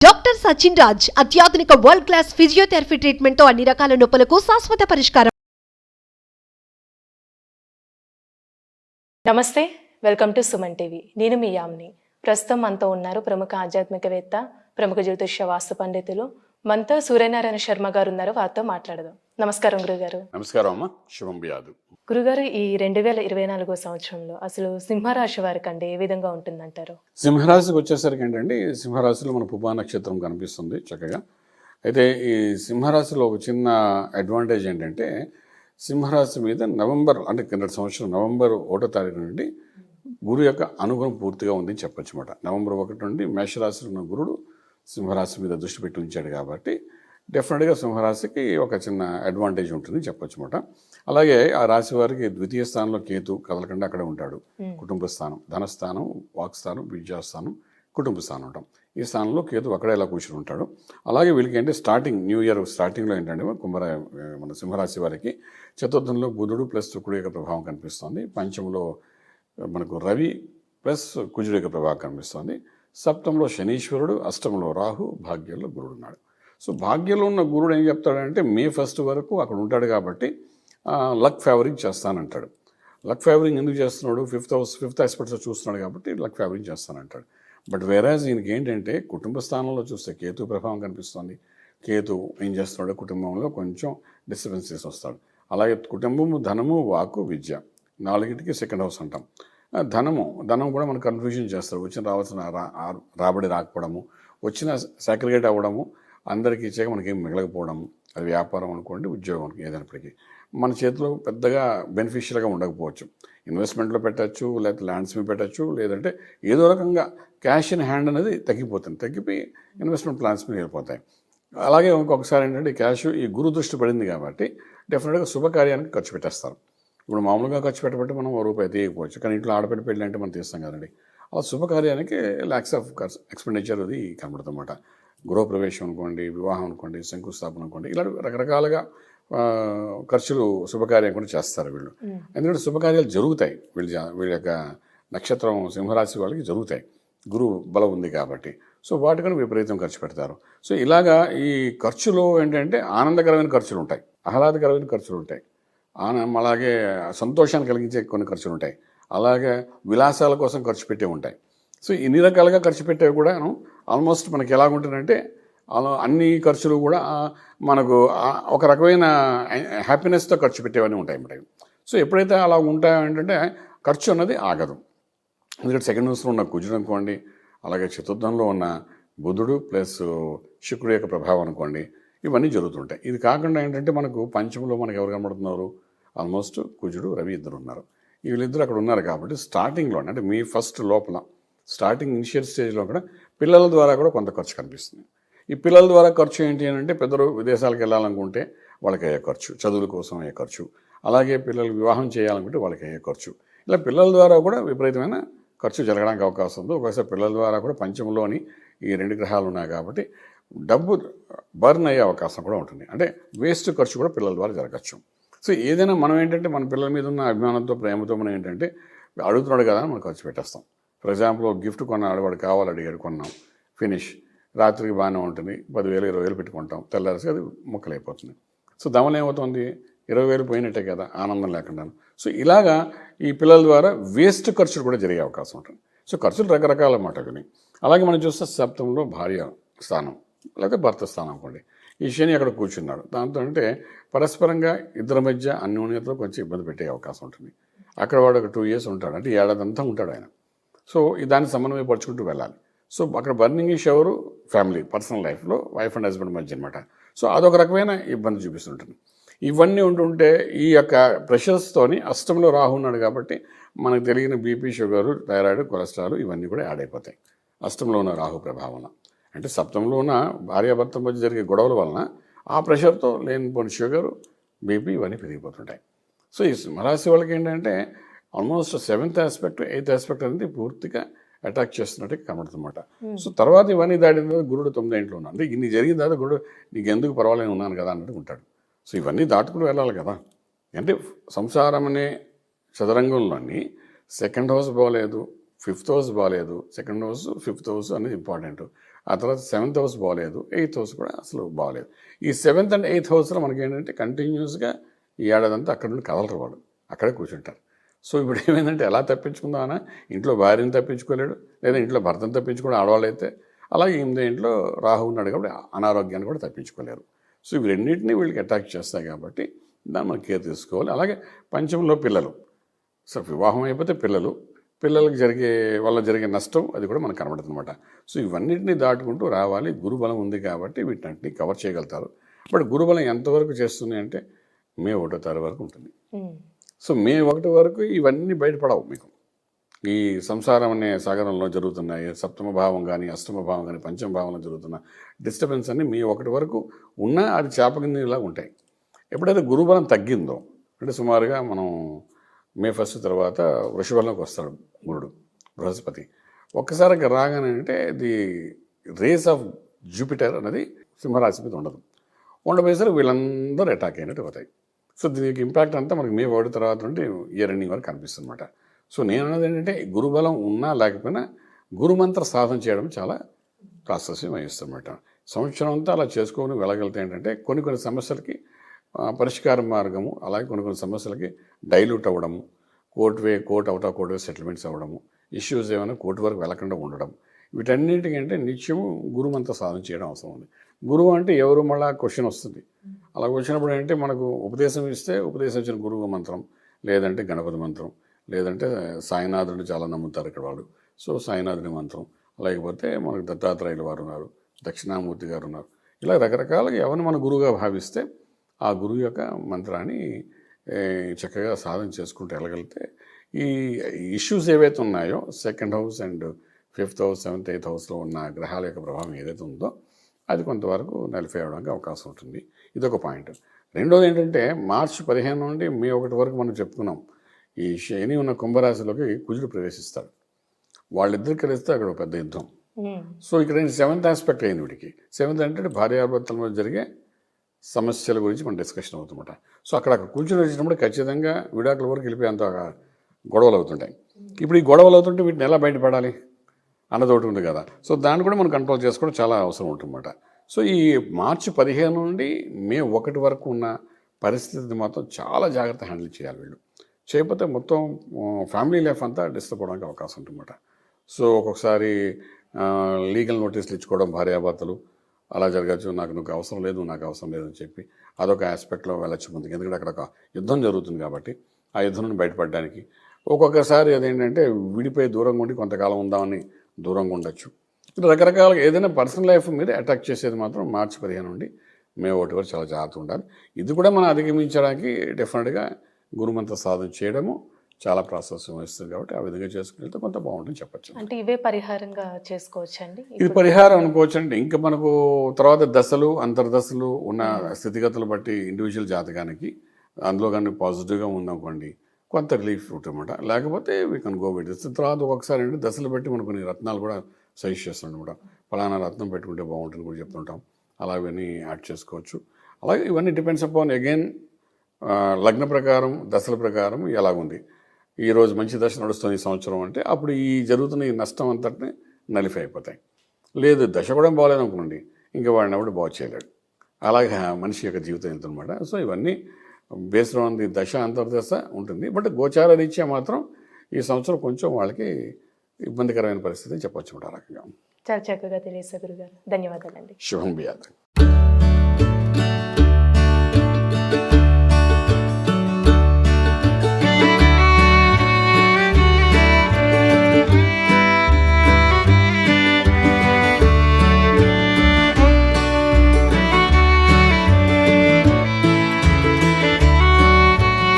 Doctor Sachin Raj అత్యాధునిక world class physiotherapy treatment తో అన్ని రకాల నొప్పులకు శాశ్వత పరిష్కారం. నమస్తే, వెల్కమ్ టు సుమన్ టీవీ. నేను మీ యామ్ని. ప్రస్తుతం మనతో ఉన్నారు ప్రముఖ ఆధ్యాత్మికవేత్త, ప్రముఖ జ్యోతిష్య వాస్తు పండితులు మనతో సూర్యనారాయణ శర్మ గారు ఉన్నారు. వారితో మాట్లాడదాం. నమస్కారం గురుగారు. నమస్కారం అమ్మ. శుభం వ్యాధు. గురుగారు, ఈ 2024 సంవత్సరంలో అసలు సింహరాశి వారికి అంటే ఏ విధంగా ఉంటుందంటారు? సింహరాశికి వచ్చేసరికి ఏంటంటే, సింహరాశిలో మన పుబ్బా నక్షత్రం కనిపిస్తుంది చక్కగా. అయితే ఈ సింహరాశిలో ఒక చిన్న అడ్వాంటేజ్ ఏంటంటే, సింహరాశి మీద నవంబర్ అంటే కిందటి సంవత్సరం నవంబర్ 1వ తారీఖు నుండి గురు యొక్క అనుగ్రహం పూర్తిగా ఉందని చెప్పొచ్చు అన్నమాట. నవంబర్ 1 నుండి మేషరాశిలో ఉన్న గురుడు సింహరాశి మీద దృష్టి పెట్టి ఉంచాడు కాబట్టి డెఫినెట్గా సింహరాశికి ఒక చిన్న అడ్వాంటేజ్ ఉంటుంది చెప్పొచ్చు అన్నమాట. అలాగే ఆ రాశి వారికి ద్వితీయ స్థానంలో కేతు కదలకుండా అక్కడే ఉంటాడు. కుటుంబ స్థానం, ధనస్థానం, వాక్స్థానం, విద్యాస్థానం, కుటుంబ స్థానం ఉంటాం. ఈ స్థానంలో కేతు అక్కడే ఇలా కూర్చుని ఉంటాడు. అలాగే వీళ్ళకి ఏంటంటే స్టార్టింగ్ న్యూ ఇయర్ స్టార్టింగ్లో ఏంటంటే మన సింహరాశి వారికి చతుర్థంలో బుధుడు ప్లస్ శుక్రుడు యొక్క ప్రభావం కనిపిస్తుంది. పంచంలో మనకు రవి ప్లస్ కుజుడు యొక్క ప్రభావం కనిపిస్తుంది. సప్తంలో శనీశ్వరుడు, అష్టంలో రాహు, భాగ్యంలో గురుడు ఉన్నాడు. సో భాగ్యంలో ఉన్న గురుడు ఏం చెప్తాడంటే మే 1 వరకు అక్కడ ఉంటాడు కాబట్టి లక్ ఫేవరింగ్ చేస్తానంటాడు. లక్ ఫేవరింగ్ ఎందుకు చేస్తున్నాడు? ఫిఫ్త్ ఆస్పెక్ట్స్లో చూస్తున్నాడు కాబట్టి లక్ ఫేవరింగ్ చేస్తానంటాడు. బట్ వేరాజ్ ఈయనకి ఏంటంటే కుటుంబ స్థానంలో చూస్తే కేతు ప్రభావం కనిపిస్తుంది. కేతు ఏం చేస్తున్నాడు? కుటుంబంలో కొంచెం డిస్టర్బెన్సెస్ వస్తాడు. అలాగే కుటుంబము, ధనము, వాక్కు, విద్య, 4టికి సెకండ్ హౌస్ అంటాం. ధనం కూడా మనకు కన్ఫ్యూజన్ చేస్తారు. రావాల్సిన రాబడి రాకపోవడము, వచ్చిన సాక్రిగేట్ అవ్వడము, అందరికీ ఇచ్చాక మనకేం మిగలకపోవడము, అది వ్యాపారం అనుకోండి, ఉద్యోగం అనుకోండి, ఏదైనప్పటికీ మన చేతిలో పెద్దగా బెనిఫిషియల్గా ఉండకపోవచ్చు. ఇన్వెస్ట్మెంట్లో పెట్టచ్చు, లేకపోతే ల్యాండ్స్ మీద పెట్టచ్చు, లేదంటే ఏదో రకంగా క్యాష్ ఇన్ హ్యాండ్ అనేది తగ్గిపోయి ఇన్వెస్ట్మెంట్ ప్లాన్స్ మీద వెళ్ళిపోతాయి. అలాగే ఇంకొకసారి ఏంటంటే క్యాష్ ఈ గురు దృష్టి పడింది కాబట్టి డెఫినెట్గా శుభకార్యానికి ఖర్చు పెట్టేస్తారు. ఇప్పుడు మామూలుగా ఖర్చు పెట్టబట్టి మనం రూపాయి తీయకపోవచ్చు, కానీ ఇంట్లో ఆడపెట్టి పెళ్ళి అంటే మనం తీస్తాం కదండి. అలా శుభకార్యానికి ల్యాక్స్ ఆఫ్ ఎక్స్పెండిచర్ అది కనబడుతుందన్నమాట. గృహప్రవేశం అనుకోండి, వివాహం అనుకోండి, శంకుస్థాపన అనుకోండి, ఇలా రకరకాలుగా ఖర్చులు శుభకార్యం కూడా చేస్తారు వీళ్ళు. ఎందుకంటే శుభకార్యాలు జరుగుతాయి వీళ్ళ యొక్క నక్షత్రం సింహరాశి వాళ్ళకి జరుగుతాయి, గురువు బలం ఉంది కాబట్టి. సో వాటికని విపరీతం ఖర్చు పెడతారు. సో ఇలాగా ఈ ఖర్చులో ఏంటంటే ఆనందకరమైన ఖర్చులు ఉంటాయి, ఆహ్లాదకరమైన ఖర్చులు ఉంటాయి, అలాగే సంతోషాన్ని కలిగించే కొన్ని ఖర్చులు ఉంటాయి, అలాగే విలాసాల కోసం ఖర్చు పెట్టే ఉంటాయి. సో ఇన్ని రకాలుగా ఖర్చు పెట్టేవి కూడా ఆల్మోస్ట్ మనకి ఎలాగుంటుందంటే అన్ని ఖర్చులు కూడా మనకు ఒక రకమైన హ్యాపీనెస్తో ఖర్చు పెట్టేవన్నీ ఉంటాయి అన్నమాట. సో ఎప్పుడైతే అలా ఉంటాయో ఏంటంటే ఖర్చు అన్నది ఆగదు. ఎందుకంటే సెకండ్ హౌస్లో ఉన్న కుజుడు అనుకోండి, అలాగే చతుర్థంలో ఉన్న బుధుడు ప్లస్ శుక్రుడు యొక్క ప్రభావం అనుకోండి, ఇవన్నీ జరుగుతుంటాయి. ఇది కాకుండా ఏంటంటే మనకు పంచంలో మనకు ఎవరు కనబడుతున్నారు? ఆల్మోస్ట్ కుజుడు, రవి ఇద్దరు ఉన్నారు. వీళ్ళిద్దరు అక్కడ ఉన్నారు కాబట్టి స్టార్టింగ్లో అంటే మీ ఫస్ట్ లోపల స్టార్టింగ్ ఇనిషియల్ స్టేజ్లో కూడా పిల్లల ద్వారా కూడా కొంత ఖర్చు కనిపిస్తుంది. ఈ పిల్లల ద్వారా ఖర్చు ఏంటి అని అంటే పెద్దలు విదేశాలకు వెళ్ళాలనుకుంటే వాళ్ళకి అయ్యే ఖర్చు, చదువుల కోసం అయ్యే ఖర్చు, అలాగే పిల్లలు వివాహం చేయాలనుకుంటే వాళ్ళకి అయ్యే ఖర్చు, ఇలా పిల్లల ద్వారా కూడా విపరీతమైన ఖర్చు జరగడానికి అవకాశం ఉంది. ఒకసారి పిల్లల ద్వారా కూడా పంచంలోని ఈ 2 గ్రహాలు ఉన్నాయి కాబట్టి డబ్బు బర్న్ అయ్యే అవకాశం కూడా ఉంటుంది. అంటే వేస్ట్ ఖర్చు కూడా పిల్లల ద్వారా జరగచ్చు. సో ఏదైనా మనం ఏంటంటే మన పిల్లల మీద ఉన్న అభిమానంతో, ప్రేమతో మనం ఏంటంటే అడుగుతున్నాడు కదా అని మనం ఖర్చు పెట్టేస్తాం. ఫర్ ఎగ్జాంపుల్ ఒక గిఫ్ట్ కొన్నాడు, వాడు కావాలి అడిగాడు, కొన్నాం, ఫినిష్, రాత్రికి బాగానే ఉంటుంది, 10,000 20,000 పెట్టుకుంటాం, తెల్లారిసి అది ముక్కలైపోతుంది. సో దమలు ఏమవుతుంది? 20,000 పోయినట్టే కదా, ఆనందం లేకుండా. సో ఇలాగా ఈ పిల్లల ద్వారా వేస్ట్ ఖర్చులు కూడా జరిగే అవకాశం ఉంటుంది. సో ఖర్చులు రకరకాల మాట కానీ. అలాగే మనం చూస్తే సప్తంలో భార్య స్థానం లేకపోతే భర్త స్థానం అనుకోండి, ఈ శని అక్కడ కూర్చున్నాడు. దాంతో అంటే పరస్పరంగా ఇద్దరి మధ్య అన్యోన్యతలో కొంచెం ఇబ్బంది పెట్టే అవకాశం ఉంటుంది. అక్కడ వాడు ఒక 2 years ఉంటాడు, అంటే ఏడాది అంతా ఉంటాడు ఆయన. సో దాన్ని సమన్వయపరుచుకుంటూ వెళ్ళాలి. సో అక్కడ బర్నింగ్ ఇష్యూ ఎవరు? ఫ్యామిలీ, పర్సనల్ లైఫ్లో వైఫ్ అండ్ హస్బెండ్ మధ్య అనమాట. సో అదొక రకమైన ఇబ్బంది చూపిస్తుంటుంది. ఇవన్నీ ఉంటుంటే ఈ యొక్క ప్రెషర్స్తోని అష్టంలో రాహు ఉన్నాడు కాబట్టి మనకు తెలియని బీపీ, షుగరు, థైరాయిడ్, కొలెస్ట్రాల్ ఇవన్నీ కూడా యాడ్ అయిపోతాయి అష్టంలో ఉన్న రాహు ప్రభావం. అంటే సప్తంలో ఉన్న భార్యాభర్త మధ్య జరిగే గొడవల వలన ఆ ప్రెషర్తో లేనిపోయిన షుగరు, బీపీ ఇవన్నీ పెరిగిపోతుంటాయి. సో ఈ సింహరాశి వాళ్ళకి ఏంటంటే almost 7th aspect 8th aspect అనేది పూర్తిగా అటాక్ చేస్తున్నట్టు కనబడుతుందన్నమాట. సో తర్వాత ఇవన్నీ దాటిన తర్వాత గురుడు 9వ ఇంట్లో ఉన్నాడు. అంటే ఇన్ని జరిగిన తర్వాత గురుడు నీకు ఎందుకు పర్వాలేదు ఉన్నాను కదా అన్నట్టు ఉంటాడు. సో ఇవన్నీ దాటుకుని వెళ్ళాలి కదా. అంటే సంసారం అనే చదరంగంలోని సెకండ్ హౌస్ బాగలేదు, 5th హౌస్ బాగలేదు. సెకండ్ హౌస్ 5th హౌస్ అనేది ఇంపార్టెంట్. ఆ తర్వాత 7th హౌస్ బాగలేదు, 8th హౌస్ కూడా అసలు బాగలేదు. ఈ 7th అండ్ 8th హౌస్లో మనకి ఏంటంటే కంటిన్యూస్గా ఈ ఏడాదంతా అక్కడ నుండి కదలరు వాళ్ళు, అక్కడే కూర్చుంటారు. సో ఇప్పుడు ఏమైందంటే ఎలా తప్పించుకుందామన్నా ఇంట్లో భార్యను తప్పించుకోలేడు, లేదా ఇంట్లో భర్తను తప్పించుకోవడం ఆడవాళ్ళు అయితే, అలాగే 8th ఇంట్లో రాహు ఉన్నాడు కాబట్టి అనారోగ్యాన్ని కూడా తప్పించుకోలేరు. సో ఇవి రెండింటినీ వీళ్ళకి అటాక్ చేస్తాయి కాబట్టి దాన్ని మనం కేర్ తీసుకోవాలి. అలాగే పంచమంలో పిల్లలు, సో వివాహం అయిపోతే పిల్లలకి వల్ల జరిగే నష్టం అది కూడా మనకు కనబడుతుంది అనమాట. సో ఇవన్నింటినీ దాటుకుంటూ రావాలి. గురుబలం ఉంది కాబట్టి వీటన్నిటిని కవర్ చేయగలుగుతారు. బట్ గురుబలం ఎంతవరకు చేస్తుంది అంటే మే 1వ తారీఖు వరకు ఉంటుంది. సో మే 1 వరకు ఇవన్నీ బయటపడవు మీకు. ఈ సంసారం అనే సాగరంలో జరుగుతున్నాయి సప్తమ భావం కానీ, అష్టమ భావం కానీ, పంచమ భావంలో జరుగుతున్న డిస్టర్బెన్స్ అన్ని మే 1 వరకు ఉన్నా అది చేపకిందిలా ఉంటాయి. ఎప్పుడైతే గురుబలం తగ్గిందో అంటే సుమారుగా మనం మే 1 తర్వాత వృషభంలోకి వస్తాడు గురుడు, బృహస్పతి. ఒక్కసారిగా రాగానే అంటే ది రేస్ ఆఫ్ జూపిటర్ అనేది సింహరాశి మీద ఉండబోయేసరికి వీళ్ళందరూ అటాక్ అయినట్టు అవుతాయి. సో దీనికి ఇంపాక్ట్ అంతా మనకి మే 1 తర్వాత నుండి ఇయర్ ఎండింగ్ వరకు కనిపిస్తుంది అనమాట. సో నేను అన్నది ఏంటంటే గురుబలం ఉన్నా లేకపోయినా గురుమంత్ర సాధన చేయడం చాలా ప్రాశస్యం వహిస్తుందన్నమాట. సంవత్సరం అంతా అలా చేసుకొని వెళ్ళగలిగితే ఏంటంటే కొన్ని సమస్యలకి పరిష్కార మార్గము, అలాగే కొన్ని సమస్యలకి డైల్యూట్ అవ్వడము, court out of court settlements అవ్వడము, ఇష్యూస్ ఏమైనా కోర్టు వరకు వెళ్ళకుండా ఉండడం, వీటన్నిటికంటే నిత్యము గురుమంత్ర సాధన చేయడం అవసరం ఉంది. గురువు అంటే ఎవరు మళ్ళీ క్వశ్చన్ వస్తుంది. అలా వచ్చినప్పుడు ఏంటంటే మనకు ఉపదేశం ఇస్తే ఉపదేశం ఇచ్చిన గురువు మంత్రం, లేదంటే గణపతి మంత్రం, లేదంటే సాయినాథుడిని చాలా నమ్ముతారు ఇక్కడ వాళ్ళు. సో సాయినాథుడి మంత్రం, లేకపోతే మనకు దత్తాత్రేయుల వారు ఉన్నారు, దక్షిణామూర్తి గారు ఉన్నారు. ఇలా రకరకాలుగా ఎవరిని మన గురువుగా భావిస్తే ఆ గురువు యొక్క మంత్రాన్ని చక్కగా సాధన చేసుకుంటూ వెళ్ళగలిగితే ఈ ఇష్యూస్ ఏవైతే ఉన్నాయో 2nd house and 5th house 7th 8th హౌస్లో ఉన్న గ్రహాల యొక్క ప్రభావం ఏదైతే ఉందో అది కొంతవరకు నలిఫై అవడానికి అవకాశం ఉంటుంది. ఇదొక పాయింట్. రెండోది ఏంటంటే మార్చి 15 నుండి మే 1 వరకు మనం చెప్పుకున్నాం, ఈ శని ఉన్న కుంభరాశిలోకి కుజుడు ప్రవేశిస్తాడు. వాళ్ళిద్దరు కలిస్తే అక్కడ ఒక పెద్ద యుద్ధం. సో ఇక్కడ 7th ఆస్పెక్ట్ అయింది వీడికి. 7th అంటే భార్యాభర్తల మధ్య జరిగే సమస్యల గురించి మనం డిస్కషన్ అవుతుందన్నమాట. సో అక్కడ కూర్చొని వచ్చినప్పుడు ఖచ్చితంగా విడాకుల వరకు వెళ్ళిపోయేంత గొడవలు అవుతుంటాయి. ఇప్పుడు ఈ గొడవలు అవుతుంటే వీటిని ఎలా బయటపడాలి అన్నది ఒకటి ఉంది కదా. సో దాన్ని కూడా మనం కంట్రోల్ చేసుకోవడం చాలా అవసరం ఉంటుందన్నమాట. సో ఈ మార్చి 15 నుండి మే 1 వరకు ఉన్న పరిస్థితిని మాత్రం చాలా జాగ్రత్త హ్యాండిల్ చేయాలి వీళ్ళు. చేయకపోతే మొత్తం ఫ్యామిలీ లైఫ్ అంతా డిస్టర్బ్ అవడానికి అవకాశం ఉంటుందన్నమాట. సో ఒక్కొక్కసారి లీగల్ నోటీసులు ఇచ్చుకోవడం భార్యాభర్తలు అలా జరగచ్చు, నాకు అవసరం లేదు, నాకు అవసరం లేదని చెప్పి అదొక ఆస్పెక్ట్లో వెళ్ళచ్చు ముందుకు. ఎందుకంటే అక్కడ ఒక యుద్ధం జరుగుతుంది కాబట్టి ఆ యుద్ధం నుండి బయటపడడానికి ఒక్కొక్కసారి అదేంటంటే విడిపోయి దూరంగా ఉండి కొంతకాలం ఉందామని దూరంగా ఉండొచ్చు. రకరకాలుగా ఏదైనా పర్సనల్ లైఫ్ మీద అటాక్ చేసేది మాత్రం మార్చి 15 నుండి మే 1 వరకు చాలా జాగ్రత్తగా ఉండాలి. ఇది కూడా మనం అధిగమించడానికి డెఫినెట్గా గురుమంత్ర సాధన చేయడము చాలా ప్రాసెస్ వస్తుంది కాబట్టి ఆ విధంగా చేసుకుంటే కొంత బాగుంటుంది చెప్పచ్చు. అంటే ఇవే పరిహారంగా చేసుకోవచ్చండి. ఇది పరిహారం అనుకోవచ్చు అండి. ఇంకా మనకు తర్వాత దశలు అంతర్దశలు ఉన్న స్థితిగతులు బట్టి ఇండివిజువల్ జాతకానికి అందులో కానీ పాజిటివ్గా ఉందనుకోండి కొంత రిలీఫ్ ఉంటుందన్నమాట. లేకపోతే we can go with this. తర్వాత ఒక్కొక్కసారి అంటే దశలు బట్టి మనం కొన్ని రత్నాలు కూడా సజెస్ట్ చేస్తుంటాం అనమాట. ఫలానా రత్నం పెట్టుకుంటే బాగుంటుంది కూడా చెప్తుంటాం. అలాగని యాడ్ చేసుకోవచ్చు. అలాగే ఇవన్నీ డిపెండ్స్ అపాన్ అగైన్ లగ్న ప్రకారం దశల ప్రకారం ఎలాగుంది. ఈరోజు మంచి దశ నడుస్తుంది ఈ సంవత్సరం అంటే అప్పుడు ఈ జరుగుతున్న ఈ నష్టం అంతటిని నలిఫై అయిపోతాయి. లేదు దశ కూడా బాగాలేదు అనుకోండి, ఇంకా వాడిని ఎవడు బాగు చేయలేడు. అలాగే మనిషి యొక్క జీవితం వెళ్తుందన్నమాట. సో ఇవన్నీ బేస్డ్ ఆన్ ది దశ అంతర్దశ ఉంటుంది. బట్ గోచార రీత్యా మాత్రం ఈ సంవత్సరం కొంచెం వాళ్ళకి ఇబ్బందికరమైన పరిస్థితి చెప్పొచ్చు అన్నమాట. ఆ రకంగా చాలా చక్కగా తెలియదు గురుగారు, ధన్యవాదాలండి. శుభం బియాత్.